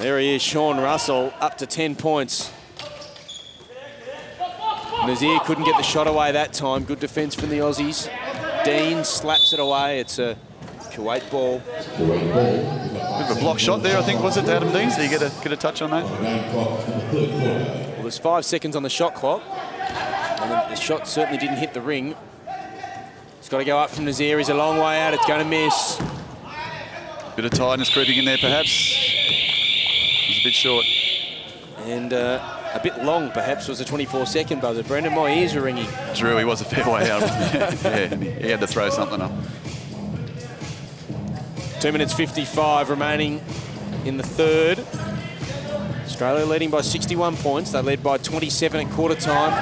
There he is, Sean Russell, up to 10 points. Nazir couldn't get the shot away that time. Good defence from the Aussies. Dean slaps it away. It's a Kuwait ball. Bit of a block shot there, I think, was it, to Adam Dean? So you get a touch on that? Well, there's 5 seconds on the shot clock. And the shot certainly didn't hit the ring. It's got to go up from Nazir. He's a long way out. It's going to miss. Bit of tiredness creeping in there, perhaps. He's a bit short. And a bit long, perhaps, was the 24-second buzzer. Brendan, my ears are ringing. Drew, he was a fair way out, wasn't he? Yeah, and he had to throw something up. 2 minutes 55 remaining in the third. Australia leading by 61 points. They led by 27 at quarter time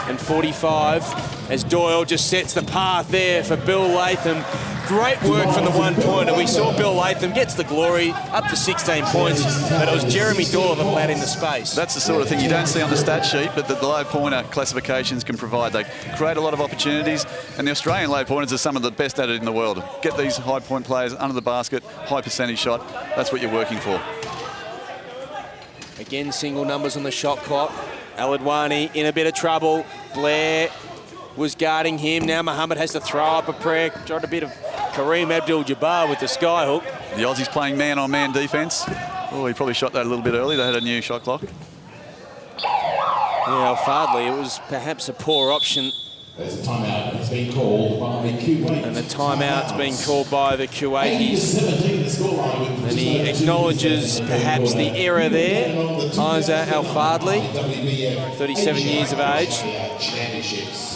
and 45 as Doyle just sets the path there for Bill Latham. Great work from the one-pointer. We saw Bill Latham gets the glory, up to 16 points, but it was Jeremy Doyle that allowed in the space. That's the sort of thing you don't see on the stat sheet, but the low-pointer classifications can provide. They create a lot of opportunities, and the Australian low-pointers are some of the best at it in the world. Get these high-point players under the basket, high percentage shot. That's what you're working for. Again, single numbers on the shot clock. Aladwani in a bit of trouble. Blair was guarding him. Now Mohammed has to throw up a prayer. Tried a bit of Kareem Abdul-Jabbar with the skyhook. The Aussies playing man-on-man defence. Oh, he probably shot that a little bit early. They had a new shot clock. Yeah, Al-Fadli, it was perhaps a poor option. There's a timeout that's been called by Kuwait. And the timeout's been called by the Kuwaitis. And he acknowledges perhaps the error there. Isa Al-Fadli, 37 years of age.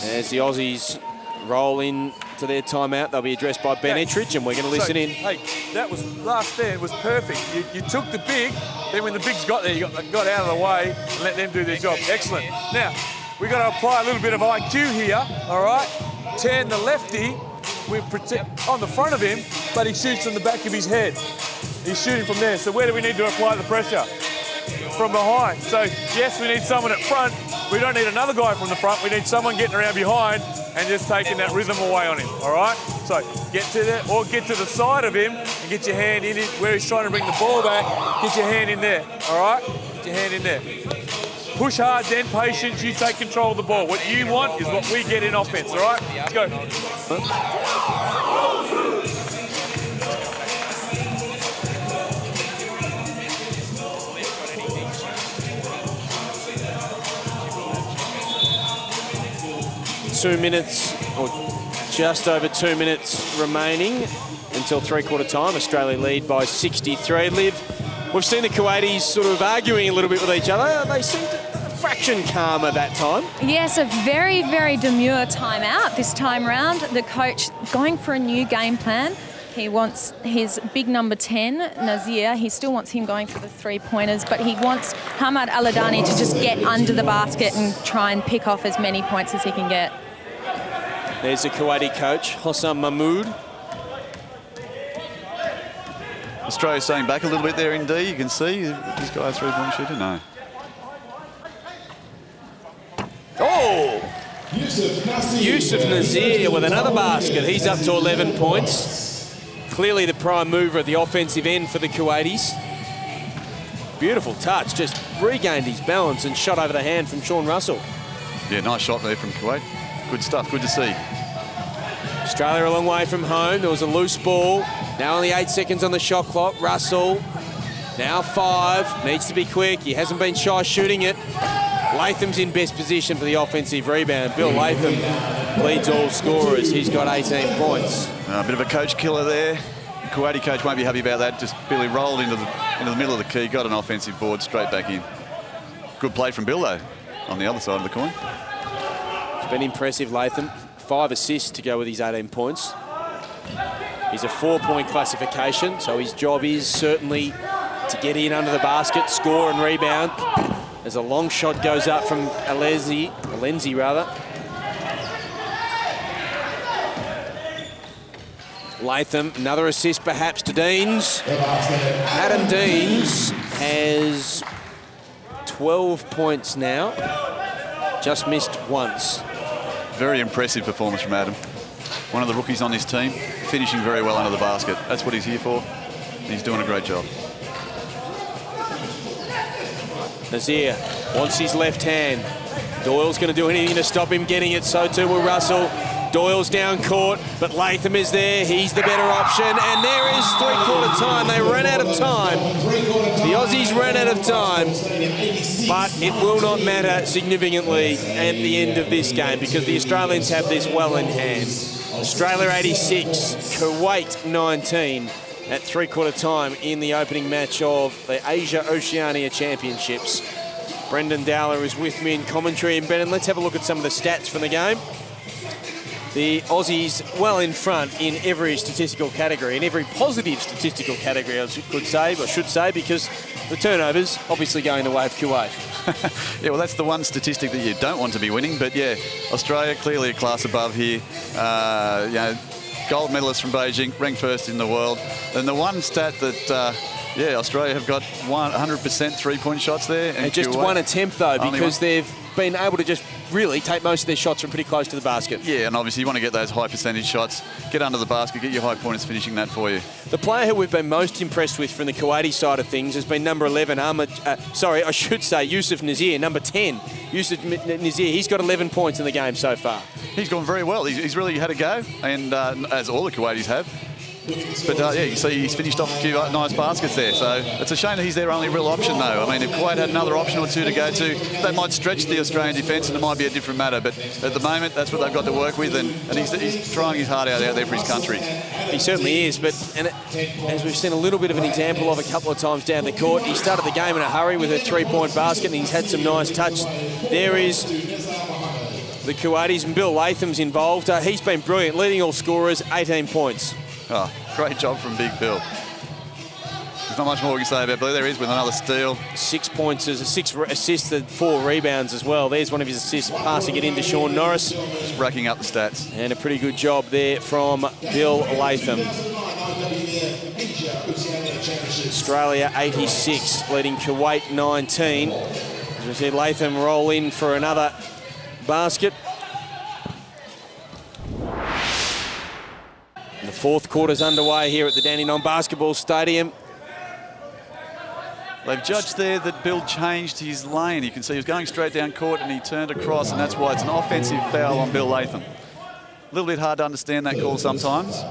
As the Aussies roll in to their timeout, they'll be addressed by Ben Ettridge, and we're going to listen in. Hey, that was last there. It was perfect. You took the big, then when the bigs got there, you got out of the way and let them do their job. Excellent. Now, we've got to apply a little bit of IQ here, all right? Turn the lefty, we protect on the front of him, but he shoots on the back of his head. He's shooting from there. So where do we need to apply the pressure? From behind. So, yes, we need someone at front. We don't need another guy from the front. We need someone getting around behind and just taking that rhythm away on him, all right? So get to the side of him and get your hand in it where he's trying to bring the ball back. Get your hand in there, all right? Get your hand in there. Push hard, then patience. You take control of the ball. What you want is what we get in offense, all right? Let's go. 2 minutes, or just over 2 minutes remaining until three-quarter time. Australia lead by 63. Liv, we've seen the Kuwaitis sort of arguing a little bit with each other. They seemed a fraction calmer that time. Yes, a very, very demure timeout this time round. The coach going for a new game plan. He wants his big number 10, Nazir. He still wants him going for the three-pointers, but he wants Hamad Aladani to just get under the basket and try and pick off as many points as he can get. There's the Kuwaiti coach, Hossam Mahmoud. Australia staying back a little bit there in D. You can see this guy a three-point shooter. No. Oh! Yusuf Nazir with another basket. He's up to 11 points. Clearly the prime mover at the offensive end for the Kuwaitis. Beautiful touch, just regained his balance and shot over the hand from Sean Russell. Yeah, nice shot there from Kuwait. Good stuff, good to see. Australia a long way from home. There was a loose ball. Now only 8 seconds on the shot clock. Russell, now 5, needs to be quick. He hasn't been shy shooting it. Latham's in best position for the offensive rebound. Bill Latham leads all scorers. He's got 18 points. A bit of a coach killer there. The Kuwaiti coach won't be happy about that. Just barely rolled into the middle of the key, got an offensive board straight back in. Good play from Bill, though, on the other side of the coin. It's been impressive, Latham. 5 assists to go with his 18 points. He's a 4-point classification, so his job is certainly to get in under the basket, score and rebound. As a long shot goes up from Alenzi rather. Latham, another assist perhaps to Deans. Adam Deans has 12 points now. Just missed once. Very impressive performance from Adam. One of the rookies on this team, finishing very well under the basket. That's what he's here for. He's doing a great job. Nazir wants his left hand. Doyle's going to do anything to stop him getting it. So too will Russell. Doyle's down court, but Latham is there. He's the better option. And there is three-quarter time. They ran out of time. The Aussies ran out of time. But it will not matter significantly at the end of this game because the Australians have this well in hand. Australia 86, Kuwait 19 at three-quarter time in the opening match of the Asia-Oceania Championships. Brendan Dowler is with me in commentary. And Brendan, let's have a look at some of the stats from the game. The Aussies well in front in every statistical category, in every positive statistical category, I could say, or should say, because the turnovers obviously going the way of Kuwait. Yeah, well, that's the one statistic that you don't want to be winning. But yeah, Australia clearly a class above here. You know, gold medalist from Beijing, ranked first in the world. And the one stat that, yeah, Australia have got 100% three-point shots there. And just Kuwait, one attempt, though, because they've been able to just really take most of their shots from pretty close to the basket. Yeah, and obviously you want to get those high percentage shots, get under the basket, get your high pointers finishing that for you. The player who we've been most impressed with from the Kuwaiti side of things has been number 11, Yusuf Nazir, number 10. Yusuf Nazir, he's got 11 points in the game so far. He's gone very well. He's really had a go, and as all the Kuwaitis have. But yeah, you see he's finished off a few nice baskets there. So it's a shame that he's their only real option, though. I mean, if Kuwait had another option or two to go to, they might stretch the Australian defence and it might be a different matter. But at the moment, that's what they've got to work with, and he's trying his heart out there for his country. He certainly is, but as we've seen a little bit of an example of a couple of times down the court, he started the game in a hurry with a three-point basket, and he's had some nice touch. There is the Kuwaitis, and Bill Latham's involved. He's been brilliant, leading all scorers, 18 points. Oh, great job from Big Bill. There's not much more we can say about Bill. There he is with another steal. 6 points, 6 assists and 4 rebounds as well. There's one of his assists, passing it into Sean Norris. Just racking up the stats. And a pretty good job there from Bill Latham. Australia 86, leading Kuwait 19. As we see Latham roll in for another basket. The fourth quarter's underway here at the Dandenong Basketball Stadium. They've judged there that Bill changed his lane. You can see he was going straight down court and he turned across, and that's why it's an offensive foul on Bill Latham. A little bit hard to understand that call sometimes,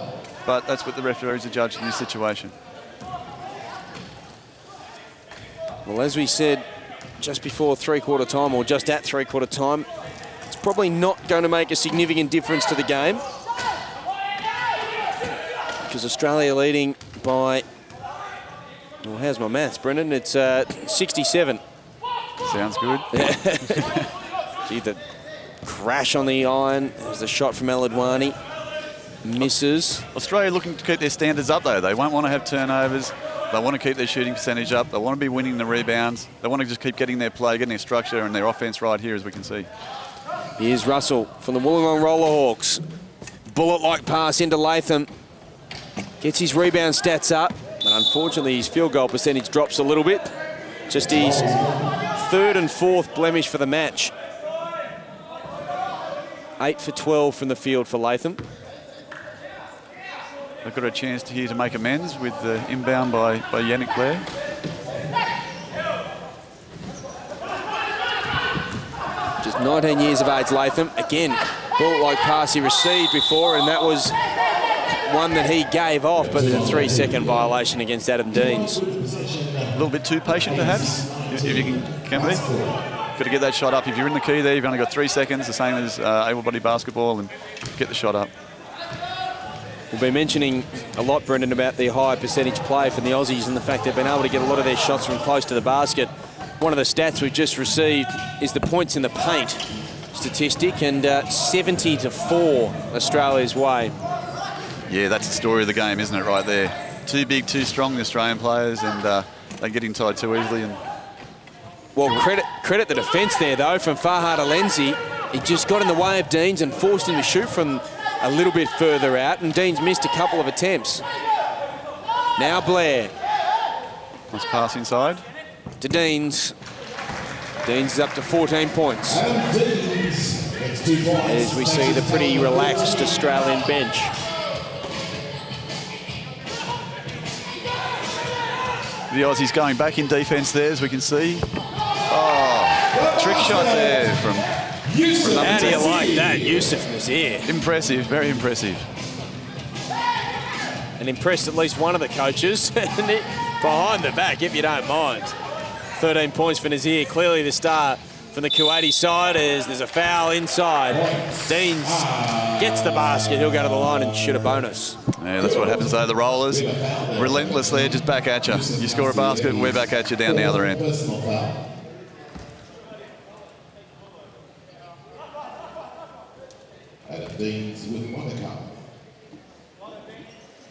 but that's what the referees are judged in this situation. Well, as we said just before three-quarter time, or just at three-quarter time, it's probably not going to make a significant difference to the game, because Australia leading by, well, how's my maths, Brendan? It's 67. Sounds good. Gee, the crash on the iron. There's the shot from Al-Adwani. Misses. Australia looking to keep their standards up, though. They won't want to have turnovers. They want to keep their shooting percentage up. They want to be winning the rebounds. They want to just keep getting their play, getting their structure and their offense right here, as we can see. Here's Russell from the Wollongong Rollerhawks. Bullet-like pass into Latham. Gets his rebound stats up, but unfortunately his field goal percentage drops a little bit. Just his third and fourth blemish for the match. 8 for 12 from the field for Latham. They've got a chance here to make amends with the inbound by Yannick Blair. Just 19 years of age, Latham. Again, bullet-like pass he received before, and that was one that he gave off, but there's a 3-second violation against Adam Deans. A little bit too patient, perhaps, if you can be. Got to get that shot up. If you're in the key there, you've only got 3 seconds, the same as able-bodied basketball, and get the shot up. We'll be mentioning a lot, Brendan, about the high percentage play from the Aussies and the fact they've been able to get a lot of their shots from close to the basket. One of the stats we've just received is the points in the paint statistic, and 70-4 Australia's way. Yeah, that's the story of the game, isn't it, right there? Too big, too strong, the Australian players, and they get inside too easily. And well, credit the defence there, though, from Farhad Alenzi. He just got in the way of Deans and forced him to shoot from a little bit further out, and Deans missed a couple of attempts. Now Blair. Nice pass inside. To Deans. Deans is up to 14 points. As we see the pretty relaxed Australian bench. The Aussies going back in defence there, as we can see. trick shot there from How do you like that, Yusuf Nazir? Impressive, very impressive. And impressed at least one of the coaches. Behind the back, if you don't mind. 13 points for Nazir. Clearly the star from the Kuwaiti side as there's a foul inside. Deans gets the basket. He'll go to the line and shoot a bonus. Yeah, that's what happens though. The Rollers, relentless there, just back at you. You score a basket, we're back at you down the other end. Adam Deans with Monica.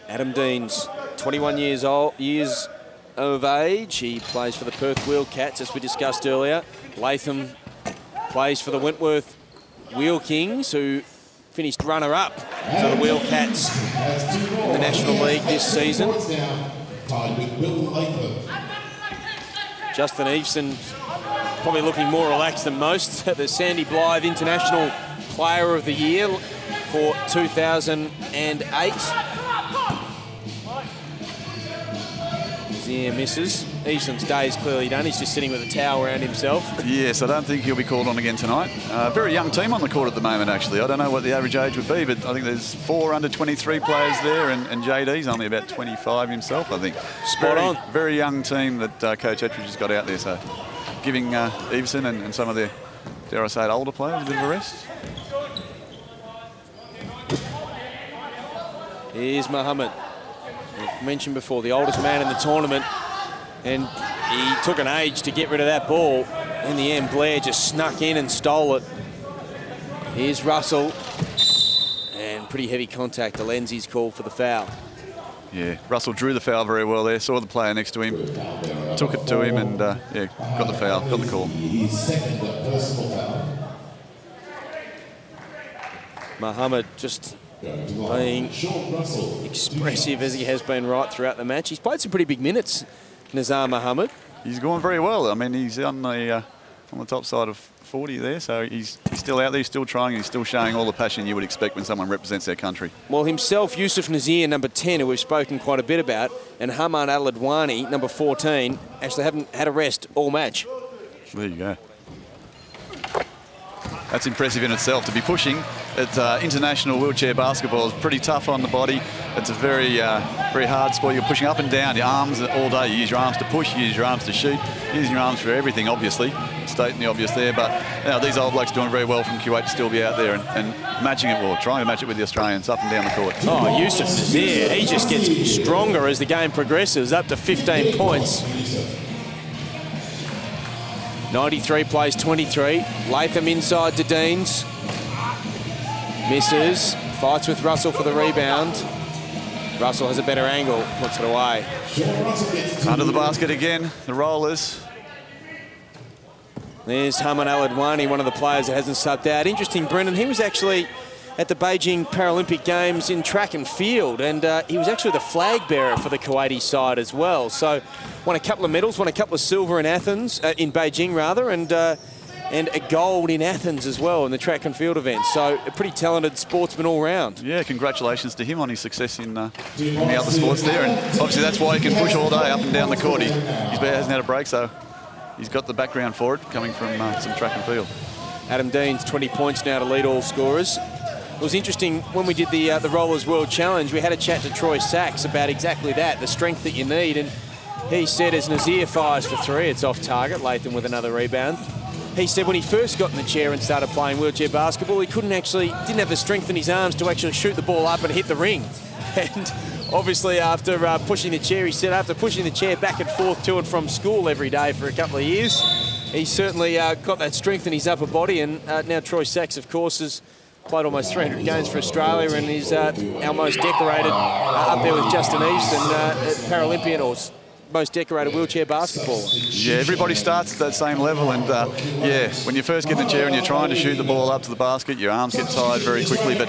Adam Deans, 21 years of age. He plays for the Perth Wheelcats, as we discussed earlier. Latham plays for the Wentworth Wheel Kings, who finished runner-up for the Wheelcats in the National League this season. Justin Eveson probably looking more relaxed than most. The Sandy Blythe International Player of the Year for 2008. Nazir misses. Eason's day is clearly done. He's just sitting with a towel around himself. Yes, I don't think he'll be called on again tonight. Very young team on the court at the moment, actually. I don't know what the average age would be, but I think there's 4 under 23 players there, and JD's only about 25 himself, I think. Spot on. Very young team that Coach Ettridge has got out there, so giving Everson and some of the, dare I say it, older players a bit of a rest. Here's Muhammad. We've mentioned before, the oldest man in the tournament, and he took an age to get rid of that ball. In the end, Blair just snuck in and stole it. Here's Russell, and pretty heavy contact. Alenzi's called for the foul. Yeah, Russell drew the foul very well there, saw the player next to him, took it to him, and yeah, got the foul, got the call. His second personal foul. Muhammad just being expressive as he has been right throughout the match. He's played some pretty big minutes, Nazar Muhammad. He's going very well. I mean, he's on the top side of 40 there, so he's still out there, he's still trying, he's still showing all the passion you would expect when someone represents their country. Well, himself, Yusuf Nazir, number 10, who we've spoken quite a bit about, and Hamad Al-Adwani, number 14, actually haven't had a rest all match. There you go. That's impressive in itself. To be pushing at international wheelchair basketball is pretty tough on the body. It's a very hard sport. You're pushing up and down, your arms all day. You use your arms to push, you use your arms to shoot, you use your arms for everything, obviously. Stating the obvious there, but you know, these old blokes doing very well from Kuwait to still be out there and matching it, well, trying to match it with the Australians up and down the court. Oh, Yusuf Nazir, he just gets stronger as the game progresses, up to 15 points. 93 plays 23. Latham inside to Deans. Misses. Fights with Russell for the rebound. Russell has a better angle. Puts it away. Under the basket again, the Rollers. There's Hamad Al-Adwani, one of the players that hasn't subbed out. Interesting, Brendan, he was actually at the Beijing Paralympic Games in track and field, and he was actually the flag bearer for the Kuwaiti side as well. So won a couple of medals, won a couple of silver in Athens, in Beijing rather, and a gold in Athens as well in the track and field event. So a pretty talented sportsman all round. Yeah, congratulations to him on his success in the other sports there, and obviously that's why he can push all day up and down the court. He hasn't had a break, so he's got the background for it, coming from some track and field. Adam Deans, 20 points now to lead all scorers. It was interesting when we did the Rollers World Challenge, we had a chat to Troy Sachs about exactly that, the strength that you need, and he said as Nazir fires for 3, it's off target, Latham with another rebound. He said when he first got in the chair and started playing wheelchair basketball, he didn't have the strength in his arms to actually shoot the ball up and hit the ring. And obviously after pushing the chair, he said after pushing the chair back and forth to and from school every day for a couple of years, he certainly got that strength in his upper body, and now Troy Sachs, of course, has played almost 300 games for Australia and is our most decorated, up there with Justin East, and Paralympian or most decorated wheelchair basketballer. Yeah, everybody starts at that same level, and yeah, when you first get in the chair and you're trying to shoot the ball up to the basket, your arms get tired very quickly, but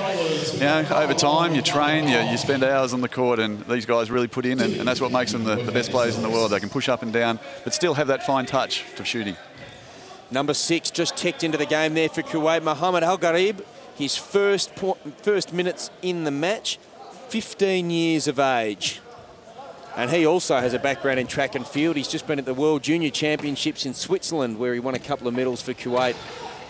you know, over time you train, you spend hours on the court, and these guys really put in, and that's what makes them the best players in the world. They can push up and down, but still have that fine touch for shooting. Number 6 just ticked into the game there for Kuwait, Mohammed Al-Gharib. His first minutes in the match, 15 years of age. And he also has a background in track and field. He's just been at the World Junior Championships in Switzerland, where he won a couple of medals for Kuwait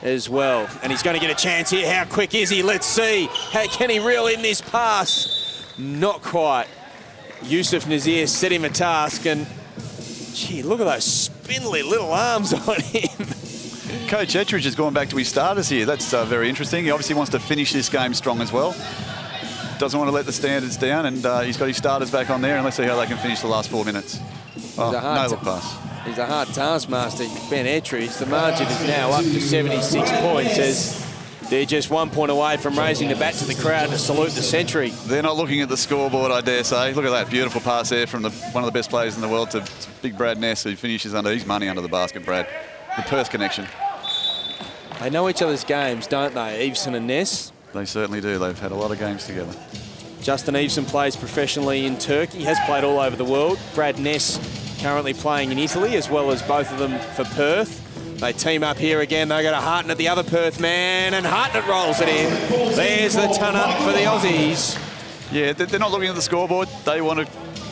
as well. And he's going to get a chance here. How quick is he? Let's see. How can he reel in this pass? Not quite. Yusuf Nazir set him a task, and gee, look at those spindly little arms on him. Coach Ettridge has gone back to his starters here. That's very interesting. He obviously wants to finish this game strong as well. Doesn't want to let the standards down, and he's got his starters back on there, and let's see how they can finish the last 4 minutes. Oh, no look pass. He's a hard taskmaster, Ben Ettridge. The margin is now up to 76 points as they're just 1 point away from raising the bat to the crowd to salute the century. They're not looking at the scoreboard, I dare say. Look at that beautiful pass there from one of the best players in the world to big Brad Ness, who finishes under his money under the basket, Brad. The Perth connection. They know each other's games, don't they, Eveson and Ness? They certainly do. They've had a lot of games together. Justin Eveson plays professionally in Turkey, has played all over the world. Brad Ness currently playing in Italy, as well as both of them for Perth. They team up here again. They go to Hartnett, the other Perth man, and Hartnett rolls it in. There's the ton-up for the Aussies. Yeah, they're not looking at the scoreboard. They want to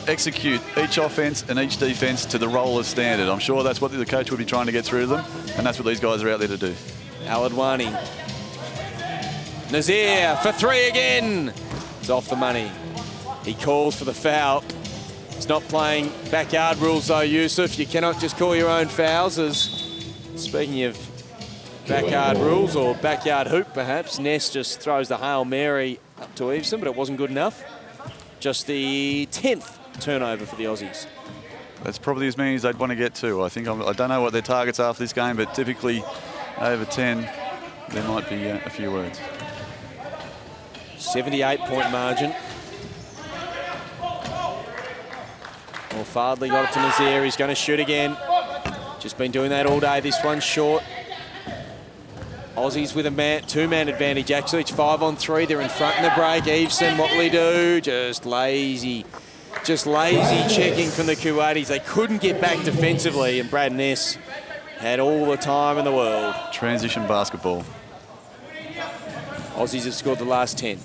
execute each offence and each defence to the Rollers standard. I'm sure that's what the coach would be trying to get through to them, and that's what these guys are out there to do. Al-Adwani. Nazir for three again. It's off the money. He calls for the foul. It's not playing backyard rules though, Yusuf. You cannot just call your own fouls. As speaking of backyard rules, or backyard hoop perhaps, Ness just throws the Hail Mary up to Eveson, but it wasn't good enough. Just the 10th turnover for the Aussies. That's probably as many as they'd want to get to. I don't know what their targets are for this game, but typically over 10, there might be a few words. 78-point margin. Well, Fardley got it to Nazir. He's going to shoot again. Just been doing that all day. This one's short. Aussies with a two-man advantage, actually. It's 5-on-3. They're in front in the break. Eveson, what will he do? Just lazy checking from the Kuwaitis. They couldn't get back defensively, and Brad Ness had all the time in the world. Transition basketball. Aussies have scored the last 10.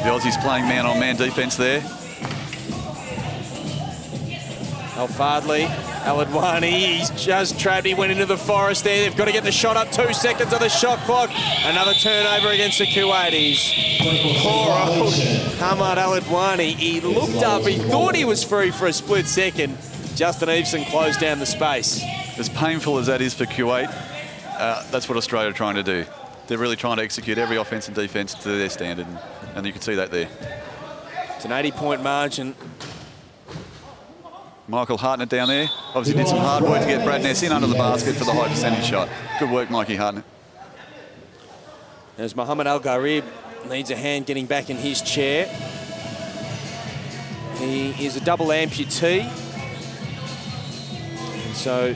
The Aussies playing man-on-man defence there. Fardley, Al-Adwani, he's just trapped. He went into the forest there. They've got to get the shot up. 2 seconds on the shot clock. Another turnover against the Kuwaitis. Poor old Hamad Al-Adwani. He looked up. He thought he was free for a split second. Justin Eveson closed down the space. As painful as that is for Kuwait, that's what Australia are trying to do. They're really trying to execute every offence and defence to their standard, and you can see that there. It's an 80-point margin. Michael Hartnett down there. Obviously did some hard work to get Brad Ness in under the basket for the high percentage shot. Good work, Mikey Hartnett. As Mohammed Al-Gharib needs a hand getting back in his chair. He is a double amputee. And so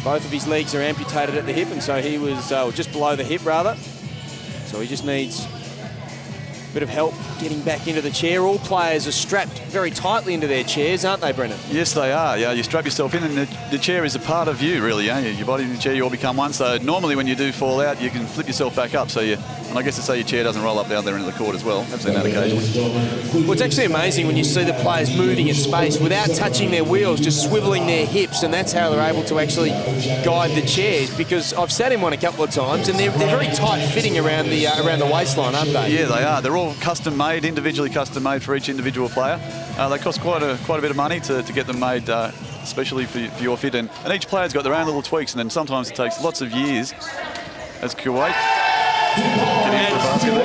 both of his legs are amputated at the hip, and so he was just below the hip, rather. So he just needs a bit of help getting back into the chair. All players are strapped very tightly into their chairs, aren't they, Brennan? Yes, they are. Yeah, you strap yourself in, and the chair is a part of you, really. Yeah? Your body and the chair, you all become one. So normally when you do fall out, you can flip yourself back up. And I guess to say your chair doesn't roll up down there into the court as well. I've seen that occasionally. Well, it's actually amazing when you see the players moving in space without touching their wheels, just swiveling their hips, and that's how they're able to actually guide the chairs. Because I've sat in one a couple of times, and they're very tight fitting around the waistline, aren't they? Yeah, they are. They're all custom made, individually custom made for each individual player. They cost quite a bit of money to get them made, especially for your fit. And each player's got their own little tweaks, and then sometimes it takes lots of years. As Kuwait.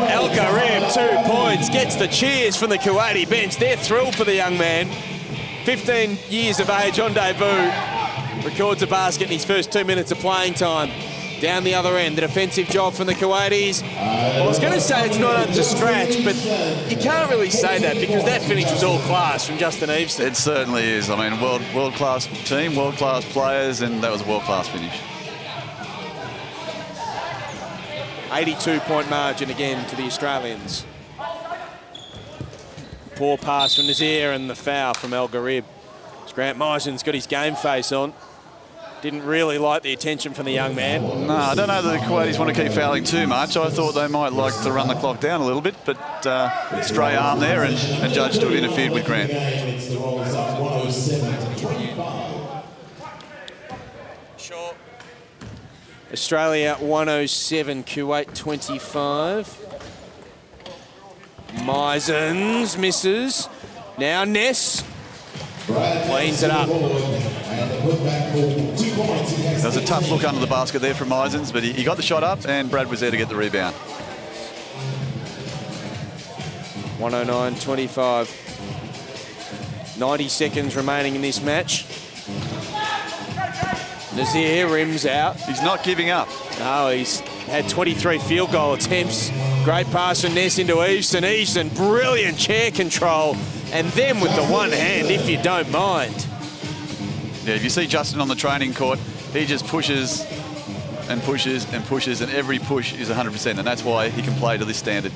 Al-Gharib, 2 points, gets the cheers from the Kuwaiti bench. They're thrilled for the young man. 15 years of age on debut. Records a basket in his first 2 minutes of playing time. Down the other end, the defensive job from the Kuwaitis. Well, I was going to say it's not up to scratch, but you can't really say that because that finish was all class from Justin Eveson. It certainly is. I mean, world-class team, world-class players, and that was a world-class finish. 82-point margin again to the Australians. Poor pass from Nazir and the foul from Al-Gharib. Grant Meison's got his game face on. didn't really like the attention from the young man. No, I don't know that the Kuwaitis want to keep fouling too much. I thought they might like to run the clock down a little bit, but stray arm there and judged to have interfered with Grant. Sure. Australia 107, Kuwait 25. Meisens misses. Now Ness cleans it up. There's a tough look under the basket there from Meisens, but he got the shot up and Brad was there to get the rebound. 109-25. 90 seconds remaining in this match. Nazir rims out. He's not giving up. No, he's had 23 field goal attempts. Great pass from Ness into Eveson. Eveson, brilliant chair control. And then with the one hand, if you don't mind. Yeah, if you see Justin on the training court, he just pushes and pushes and pushes, and every push is 100%, and that's why he can play to this standard.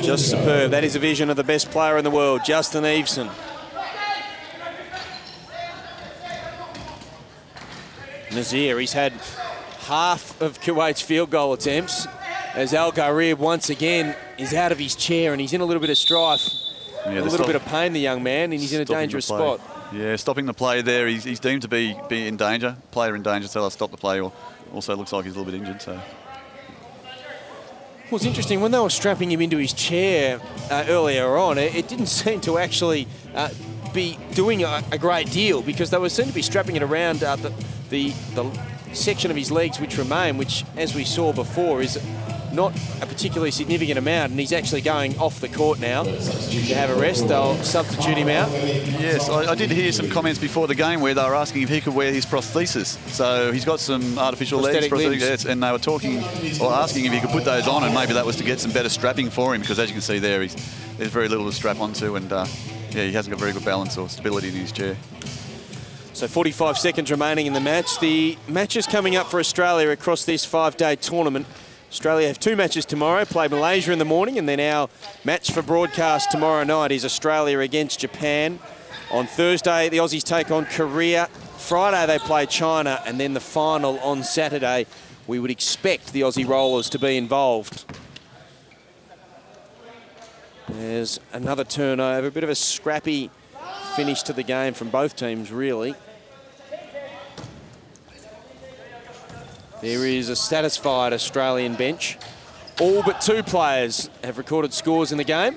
Just superb. That is a vision of the best player in the world, Justin Eveson. Nazir, he's had half of Kuwait's field goal attempts as Al Gharib once again is out of his chair and he's in a little bit of strife. Yeah, a little bit of pain, the young man, and he's in a dangerous spot. Yeah, stopping the play there. He's deemed to be in danger, player in danger, so they'll stop the play. Or also looks like he's a little bit injured. So. Well, it's interesting, when they were strapping him into his chair earlier on, it didn't seem to actually be doing a great deal, because they were seen to be strapping it around the section of his legs which remain, which, as we saw before, is not a particularly significant amount, and he's actually going off the court now to have a rest. They'll substitute him out. Yes, I did hear some comments before the game where they were asking if he could wear his prosthesis. So he's got some artificial legs, prosthetic, and they were talking or asking if he could put those on, and maybe that was to get some better strapping for him, because as you can see there, there's very little to strap onto, and yeah, he hasn't got very good balance or stability in his chair. So 45 seconds remaining in the match. The matches coming up for Australia across this 5-day tournament. Australia have 2 matches tomorrow, play Malaysia in the morning, and then our match for broadcast tomorrow night is Australia against Japan. On Thursday, the Aussies take on Korea. Friday, they play China, and then the final on Saturday. We would expect the Aussie Rollers to be involved. There's another turnover, a bit of a scrappy finish to the game from both teams, really. There is a satisfied Australian bench. All but 2 players have recorded scores in the game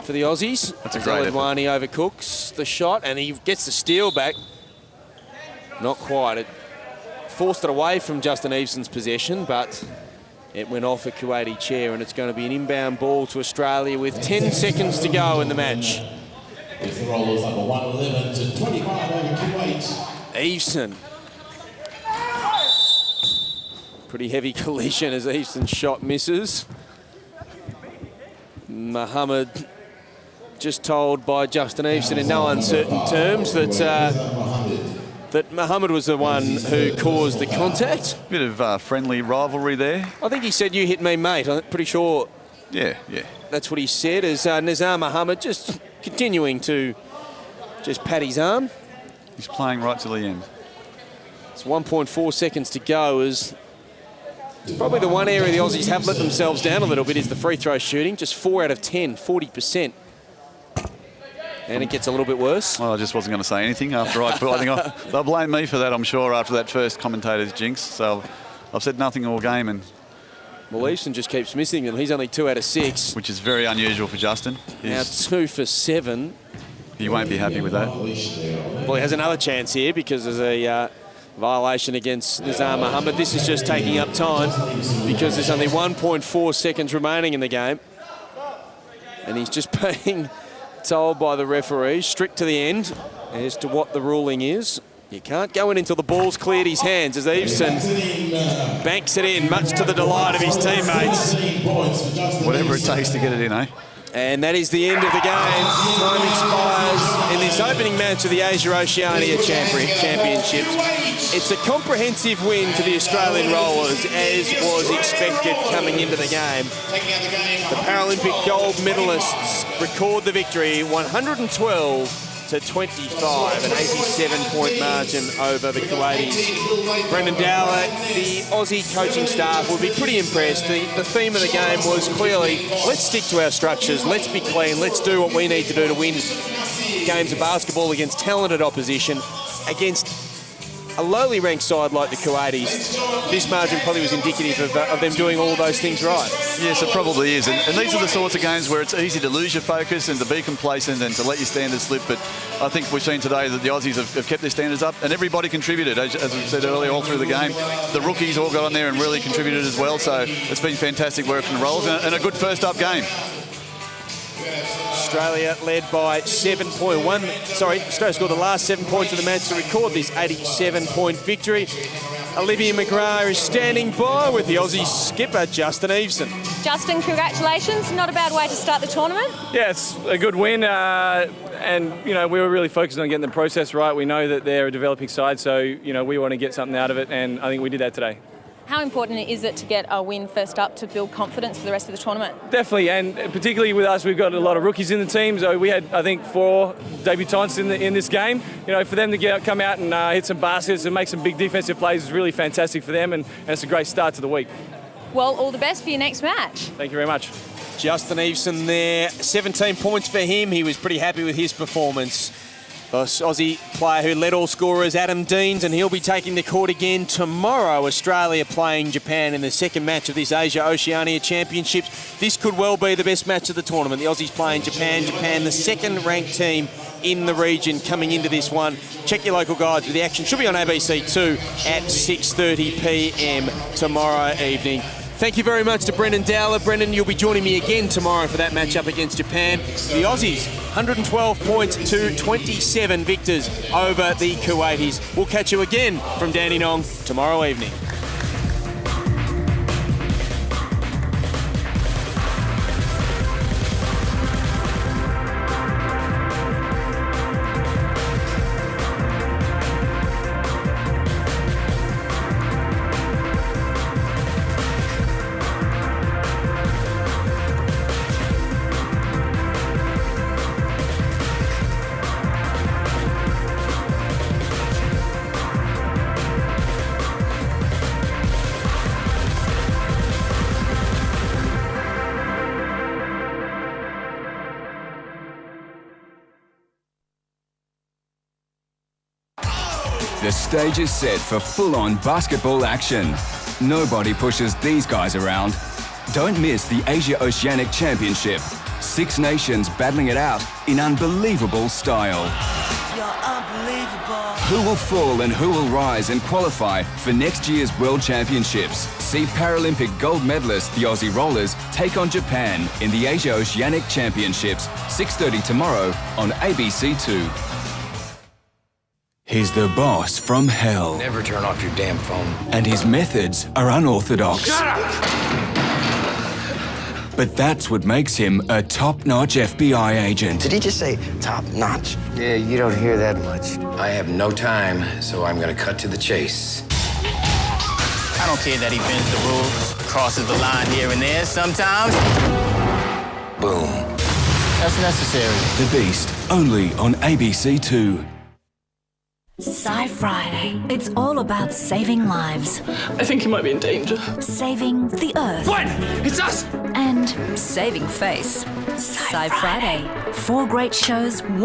for the Aussies. That's a great effort. He overcooks the shot and he gets the steal back. Not quite. It forced it away from Justin Eveson's possession, but it went off a Kuwaiti chair, and it's going to be an inbound ball to Australia with 10 seconds to go in the match. It's the Rollers number 111 to 25 over Kuwait. Eveson. Pretty heavy collision as Eveson's shot misses. Muhammad just told by Justin Eveson in no uncertain terms that that Muhammad was the one who caused the contact. Bit of friendly rivalry there. I think he said, "You hit me, mate." I'm pretty sure. Yeah. That's what he said, as Nizar Muhammad just continuing to just pat his arm. He's playing right till the end. It's 1.4 seconds to go. As probably the one area the Aussies have let themselves down a little bit is the free throw shooting. Just 4 out of 10, 40%. And it gets a little bit worse. Well, I just wasn't going to say anything after I think they'll blame me for that, I'm sure, after that first commentator's jinx. So I've said nothing all game. And well, Eveson just keeps missing them. He's only 2 out of 6. Which is very unusual for Justin. Now 2 for 7. He won't be happy with that. Well, he has another chance here because there's a violation against Nizar Muhammad. This is just taking up time because there's only 1.4 seconds remaining in the game. And he's just being told by the referee, strict to the end, as to what the ruling is. You can't go in until the ball's cleared his hands, as Eveson banks it in, much to the delight of his teammates. Whatever it takes to get it in, eh? And that is the end of the game. Time expires in this opening match of the Asia-Oceania Championships. It's a comprehensive win for the Australian Rollers, as was expected coming into the game. The Paralympic gold medalists record the victory, 112 to 25, an 87-point margin over the Kuwaitis. Brendan Dowler, the Aussie coaching staff will be pretty impressed. The theme of the game was clearly, let's stick to our structures, let's be clean, let's do what we need to do to win games of basketball against talented opposition, against a lowly ranked side like the Kuwaitis. This margin probably was indicative of them doing all those things right. Yes, it probably is. And these are the sorts of games where it's easy to lose your focus and to be complacent and to let your standards slip. But I think we've seen today that the Aussies have kept their standards up and everybody contributed, as we said earlier, all through the game. The rookies all got on there and really contributed as well. So it's been fantastic work from the Rollers and a good first-up game. Australia led by 7.1. Australia scored the last 7 points of the match to record this 87-point victory. Olivia McGrath is standing by with the Aussie skipper, Justin Eveson. Justin, congratulations. Not a bad way to start the tournament. Yeah, it's a good win. And, you know, we were really focused on getting the process right. We know that they're a developing side, so, you know, we want to get something out of it, and I think we did that today. How important is it to get a win first up to build confidence for the rest of the tournament? Definitely, and particularly with us, we've got a lot of rookies in the team. So we had, I think, 4 debutants in this game. You know, for them to come out and hit some baskets and make some big defensive plays is really fantastic for them, and it's a great start to the week. Well, all the best for your next match. Thank you very much. Justin Eveson there, 17 points for him. He was pretty happy with his performance. The Aussie player who led all scorers, Adam Deans, and he'll be taking the court again tomorrow. Australia playing Japan in the second match of this Asia-Oceania Championships. This could well be the best match of the tournament. The Aussies playing Japan. Japan, the second-ranked team in the region coming into this one. Check your local guides with the action. Should be on ABC2 at 6:30 p.m. tomorrow evening. Thank you very much to Brendan Dowler. Brendan, you'll be joining me again tomorrow for that matchup against Japan. The Aussies, 112 points to 27 victors over the Kuwaitis. We'll catch you again from Dandenong tomorrow evening. The stage is set for full-on basketball action. Nobody pushes these guys around. Don't miss the Asia-Oceanic Championship. 6 nations battling it out in unbelievable style. You're unbelievable. Who will fall and who will rise and qualify for next year's World Championships? See Paralympic gold medalist the Aussie Rollers take on Japan in the Asia-Oceanic Championships, 6:30 tomorrow on ABC2. He's the boss from hell. Never turn off your damn phone. And his methods are unorthodox. Shut up! But that's what makes him a top-notch FBI agent. Did he just say top-notch? Yeah, you don't hear that much. I have no time, so I'm gonna cut to the chase. I don't care that he bends the rules, crosses the line here and there sometimes. Boom. That's necessary. The Beast, only on ABC2. Sci Friday. It's all about saving lives. I think you might be in danger. Saving the Earth. What? It's us! And saving face. Sci Friday. 4 great shows, 1